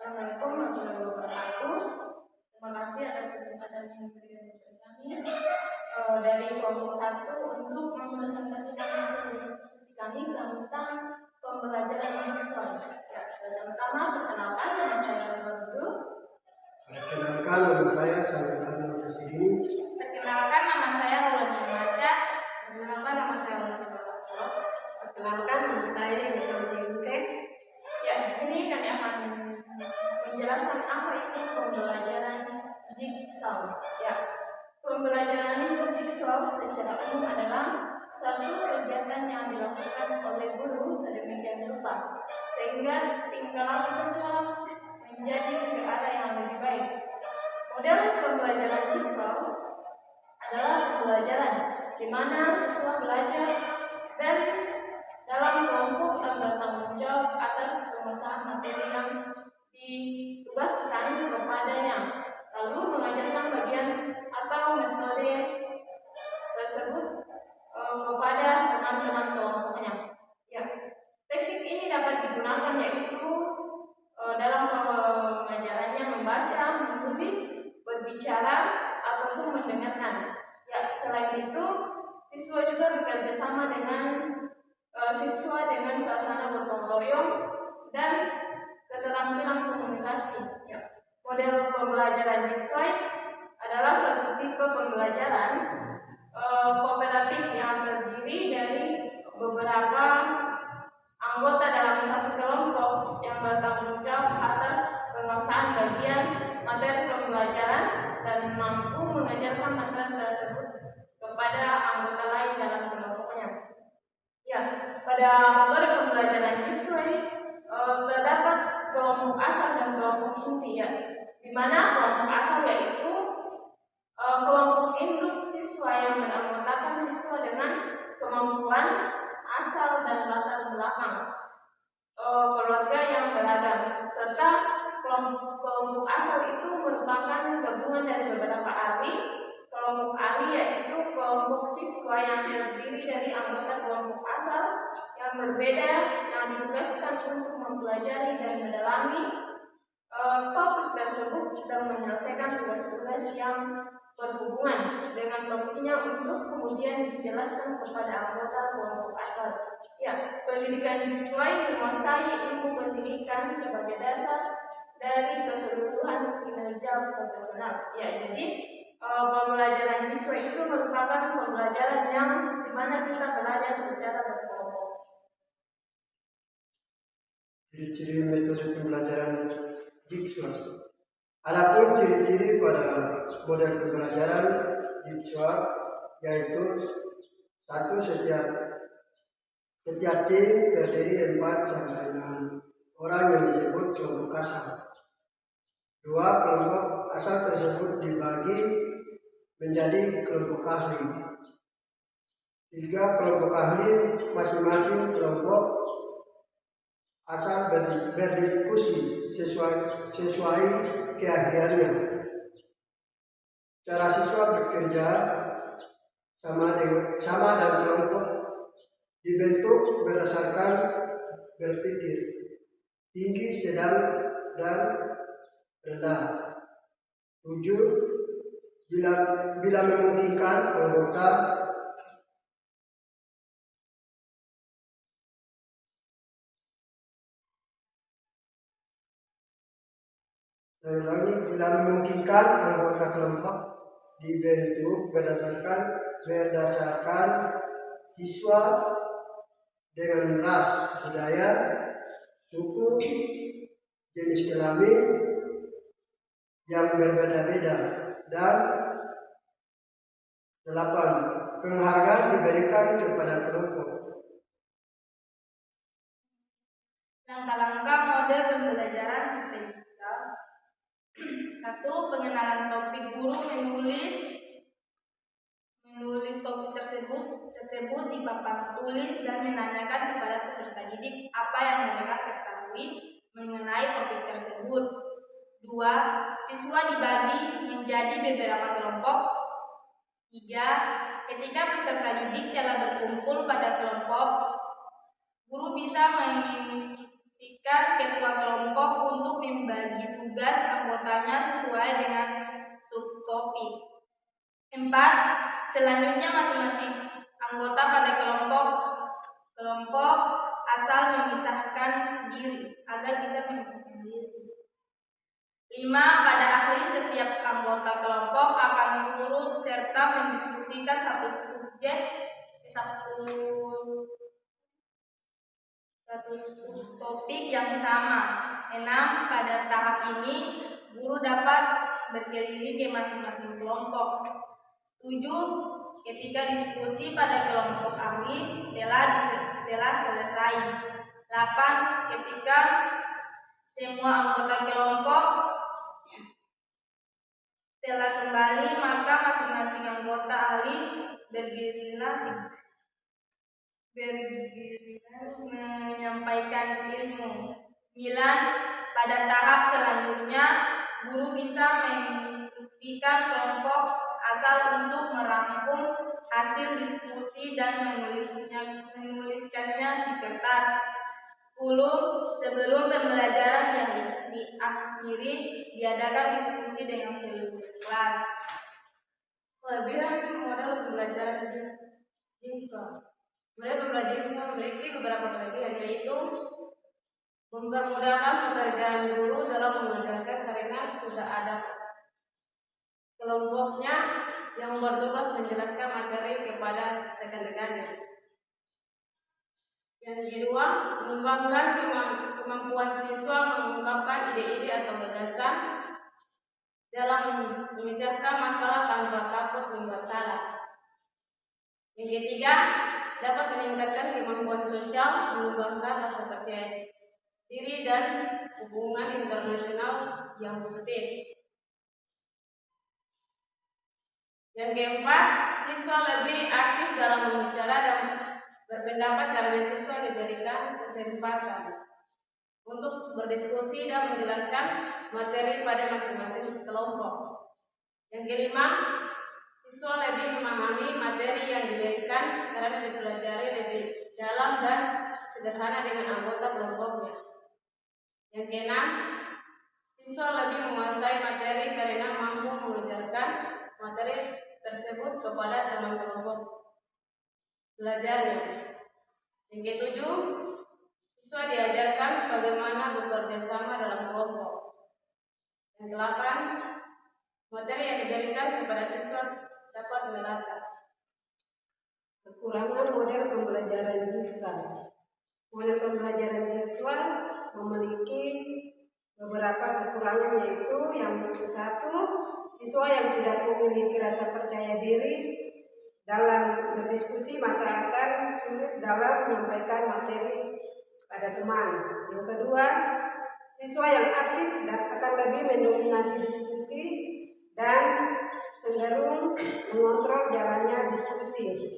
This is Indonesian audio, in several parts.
Assalamualaikum warahmatullahi wabarakatuh. Terima kasih atas kesempatan yang diberikan kepada kami dari kelompok 1 untuk mempresentasikan hasil diskusi kami tentang pembelajaran jigsaw. Ya, pertama perkenalkan, nama saya Nurul. Perkenalkan, nama saya Salman Al-Qasimi. Perkenalkan, nama saya Rolanda Maca. Perkenalkan, nama saya Rosyidul. Perkenalkan, nama saya Yusuf Yunke. Ya, di sini kami akan menjelaskan apa itu pembelajaran jigsaw. Ya, pembelajaran jigsaw secara umum adalah suatu kegiatan yang dilakukan oleh guru sedemikian rupa sehingga tingkah laku siswa menjadi ke arah yang lebih baik. Model pembelajaran jigsaw adalah pembelajaran di mana siswa belajar dan dalam kelompok dan bertanggung jawab atas penguasaan materi yang ditugaskan kepadanya, lalu mengajarkan bagian atau metode tersebut kepada teman-teman kelompoknya. Ya, teknik ini dapat digunakan yaitu dalam pengajarannya membaca, menulis, berbicara, ataupun mendengarkan. Ya, selain itu siswa juga bekerja sama dengan siswa dengan suasana gotong royong dan keterampilan komunikasi. Ya. Model pembelajaran jigsaw adalah suatu tipe pembelajaran kooperatif yang terdiri dari beberapa anggota dalam satu kelompok yang bertanggung jawab atas penguasaan bagian materi pembelajaran dan mampu mengajarkan materi tersebut kepada anggota lain dalam kelompoknya. Ya, pada metode pembelajaran jigsaw terdapat kelompok asal dan kelompok inti, ya, di mana kelompok asal yaitu kelompok induk siswa yang beranggotakan siswa dengan kemampuan asal dan latar belakang keluarga yang beragam, serta kelompok asal itu merupakan gabungan dari beberapa ahli. Kelompok ahli yaitu kelompok siswa yang terdiri dari anggota kelompok asal yang berbeda yang ditugaskan untuk mempelajari dan mendalami topik tersebut dan menyelesaikan tugas-tugas yang berhubungan dengan topiknya untuk kemudian dijelaskan kepada anggota kelompok asal. Ya, pendidikan jigsaw menguasai ilmu pendidikan sebagai dasar dari keseluruhan kinerja profesional. Ya, jadi pembelajaran jigsaw itu merupakan pembelajaran yang dimana kita belajar secara berkelompok. Ciri-ciri metode pembelajaran jigsaw. Adapun ciri-ciri pada model pembelajaran jigsaw yaitu satu, setiap tim terdiri 4 sampai 6 orang yang disebut kelompok asal. 2, kelompok asal tersebut dibagi menjadi kelompok ahli. 3, kelompok ahli masing-masing kelompok asal berdiskusi sesuai keahliannya. Cara siswa bekerja sama dan kelompok dibentuk berdasarkan berpikir tinggi, sedang, dan rendah. 7, bila memungkinkan anggota bila memungkinkan anggota kelompok dibentuk berdasarkan siswa dengan ras, budaya, suku, jenis kelamin yang berbeda-beda. Dan 8, penghargaan diberikan kepada kelompok. Langkah-langkah model pembelajaran jigsaw. 1. Pengenalan topik. Guru menulis topik tersebut di papan tulis dan menanyakan kepada peserta didik apa yang mereka ketahui mengenai topik tersebut. 2. Siswa dibagi menjadi beberapa kelompok. 3. Ketika peserta didik telah berkumpul pada kelompok, guru bisa menginstruksikan ketua kelompok untuk membagi tugas anggotanya sesuai dengan subtopik. 4. Selanjutnya masing-masing anggota pada kelompok asal memisahkan diri agar bisa memisahkan diri. 5. Pada akhir setiap anggota kelompok akan turut serta mendiskusikan satu topik yang sama. 6. Pada tahap ini guru dapat berkeliling ke masing-masing kelompok. 7. Ketika diskusi pada kelompok ahli telah selesai. 8. Ketika semua anggota kelompok telah kembali, maka masing-masing anggota ahli berdirilah menyampaikan ilmu. 9. Pada tahap selanjutnya, guru bisa menginstruksikan kelompok asal untuk merangkum hasil diskusi dan menuliskannya di kertas. 10. Sebelum pembelajaran yang diakhiri, diadakan diskusi dengan seluruh kelas. Kelebihan model pembelajaran visual. Model pembelajaran visual memiliki beberapa kelebihan, yaitu mempermudahkan pekerjaan guru dalam mengajarkan karena sudah ada kelompoknya yang bertugas menjelaskan materi kepada rekan-rekannya. Yang kedua, mengembangkan kemampuan siswa mengungkapkan ide-ide atau gagasan dalam memecahkan masalah tanpa takut membuat salah. Yang ketiga, dapat meningkatkan kemampuan sosial, mengembangkan rasa percaya diri dan hubungan internasional yang positif. Yang keempat, siswa lebih aktif dalam berbicara dan berpendapat karena siswa diberikan kesempatan untuk berdiskusi dan menjelaskan materi pada masing-masing kelompok. Yang kelima, siswa lebih memahami materi yang diberikan karena dipelajari lebih dalam dan sederhana dengan anggota kelompoknya. Yang keenam, siswa lebih menguasai materi karena mampu mengajarkan materi tersebut kepada teman kelompok belajarnya. Yang ketujuh, siswa diajarkan bagaimana bekerja sama dalam kelompok. Yang kedelapan, materi yang diberikan kepada siswa dapat merata. Kekurangan model pembelajaran visual. Model pembelajaran visual memiliki beberapa kekurangan, yaitu yang satu, siswa yang tidak memiliki rasa percaya diri dalam berdiskusi maka akan sulit dalam menyampaikan materi pada teman. Yang kedua, siswa yang aktif akan lebih mendominasi diskusi dan cenderung mengontrol jalannya diskusi.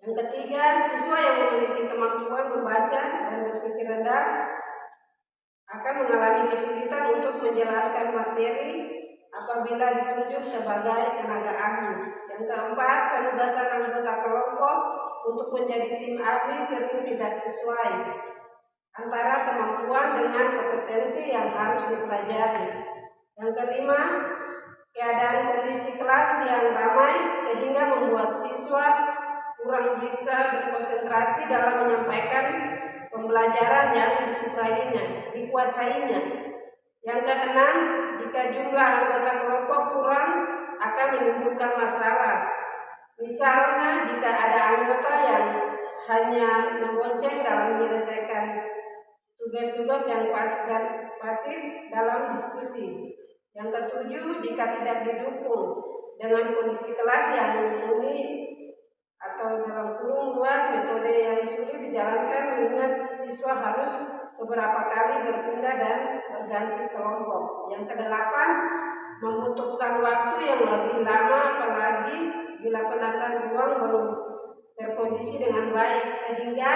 Yang ketiga, siswa yang memiliki kemampuan membaca dan berpikir rendah akan mengalami kesulitan untuk menjelaskan materi apabila ditunjuk sebagai tenaga ahli. Yang keempat, penugasan anggota kelompok untuk menjadi tim ahli sering tidak sesuai antara kemampuan dengan kompetensi yang harus dipelajari. Yang kelima, keadaan kondisi kelas yang ramai sehingga membuat siswa kurang bisa berkonsentrasi dalam menyampaikan pembelajaran yang dikuasainya. Yang keenam, jika jumlah anggota kelompok kurang akan menimbulkan masalah. Misalnya jika ada anggota yang hanya membonceng dalam menyelesaikan tugas-tugas yang pasif dalam diskusi. Yang ketujuh, jika tidak didukung dengan kondisi kelas yang mumpuni atau dalam kurung luas, metode yang sulit dijalankan mengingat siswa harus beberapa kali berpindah dan berganti kelompok. Yang kedelapan, membutuhkan waktu yang lebih lama apalagi bila penata ruang belum terkondisi dengan baik, sehingga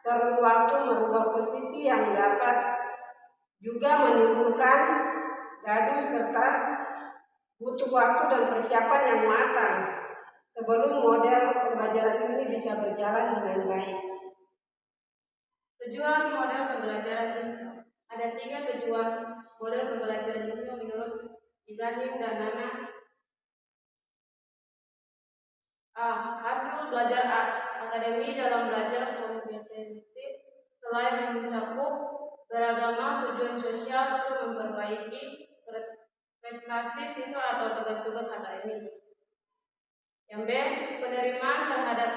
perlu waktu merubah posisi yang dapat juga menimbulkan gaduh serta butuh waktu dan persiapan yang matang sebelum model pembelajaran ini bisa berjalan dengan baik. Tujuan model pembelajaran visual. Ada Ada 3 tujuan model pembelajaran ini menurut Ibrahim dan Nana. A. Hasil belajar akademi dalam belajar kompetensi selain mencakup beragama tujuan sosial juga memperbaiki prestasi siswa atau tugas-tugas akademik. Yang B. Penerimaan terhadap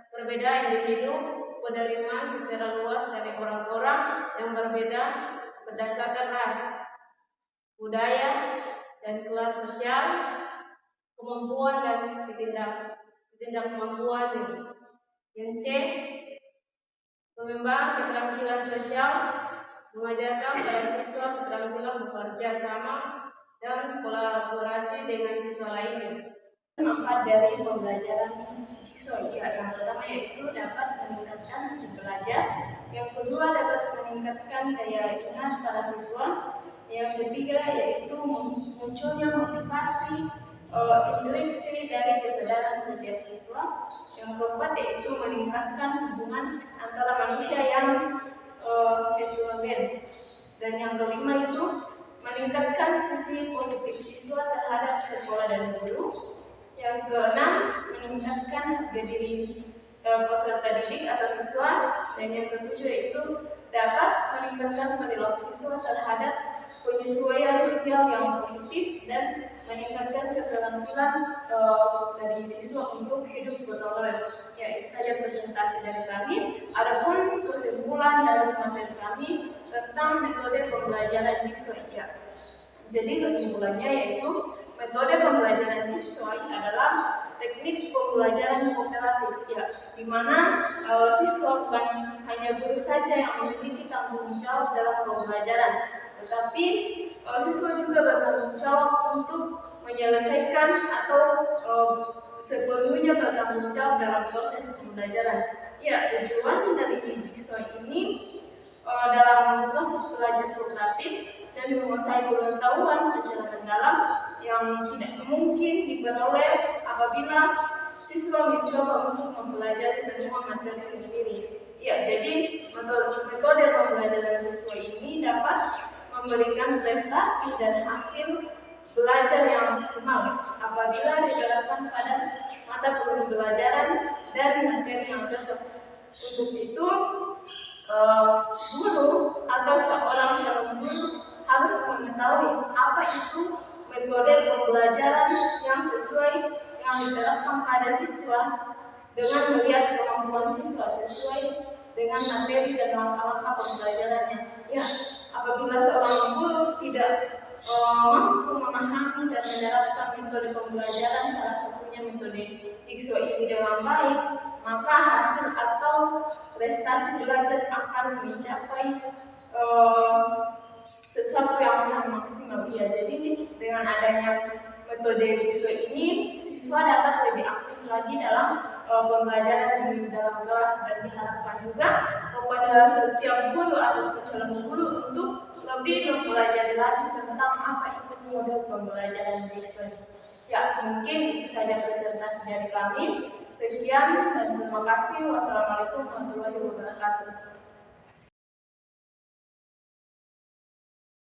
perbedaan individu, penerimaan secara luas dari orang-orang yang berbeda berdasarkan ras, budaya, dan kelas sosial, kemampuan dan tindak kemampuan. Yang C. Pengembangan keterampilan sosial, mengajarkan pada siswa keterampilan bekerja sama dan kolaborasi dengan siswa lainnya. Manfaat dari pembelajaran jigsaw yang pertama yaitu dapat meningkatkan hasil belajar, yang kedua dapat meningkatkan daya ingat para siswa, yang ketiga yaitu munculnya motivasi intrinsik dari kesadaran setiap siswa, yang keempat yaitu meningkatkan hubungan antara manusia yang heterogen, dan yang kelima itu meningkatkan sisi positif siswa terhadap sekolah dan guru. Yang keenam, meningkatkan harga diri peserta didik atau siswa, dan yang ketujuh itu dapat meningkatkan perilaku siswa terhadap penyesuaian sosial yang positif dan meningkatkan keterampilan dari siswa untuk hidup bertoleran. Ya, itu saja presentasi dari kami. Adapun kesimpulan dari materi kami tentang metode pembelajaran jigsaw. Jadi kesimpulannya yaitu metode pembelajaran jigsaw adalah teknik pembelajaran kooperatif, di mana siswa bukan hanya guru saja yang memiliki tanggung jawab dalam pembelajaran, tetapi siswa juga bertanggung jawab untuk menyelesaikan atau sepenuhnya bertanggung jawab dalam proses pembelajaran. Tujuan dari jigsaw ini dalam proses belajar kooperatif dan menguasai pengetahuan secara mendalam yang tidak mungkin diperoleh apabila siswa mencoba untuk mempelajari semua materi sendiri. Jadi metode pembelajaran siswa ini dapat memberikan prestasi dan hasil belajar yang maksimal apabila diterapkan pada mata pembelajaran dan materi yang cocok. Untuk itu, guru atau seorang calon guru harus mengetahui apa itu metode pembelajaran yang sesuai yang diterapkan pada siswa dengan melihat kemampuan siswa sesuai dengan materi dan langkah-langkah pembelajarannya. Apabila seorang guru tidak mampu memahami dan menerapkan metode pembelajaran, salah satunya metode jigsaw ini dengan baik, maka hasil atau prestasi belajar akan mencapai sesuatu yang maksimal. Jadi dengan adanya metode jigsaw ini, siswa dapat lebih aktif lagi dalam pembelajaran di dalam kelas, dan diharapkan juga kepada setiap guru atau calon guru untuk lebih mempelajari lagi tentang apa itu model pembelajaran jigsaw. Mungkin itu saja presentasi dari kami. Sekian dan terima kasih. Wassalamualaikum warahmatullahi wabarakatuh.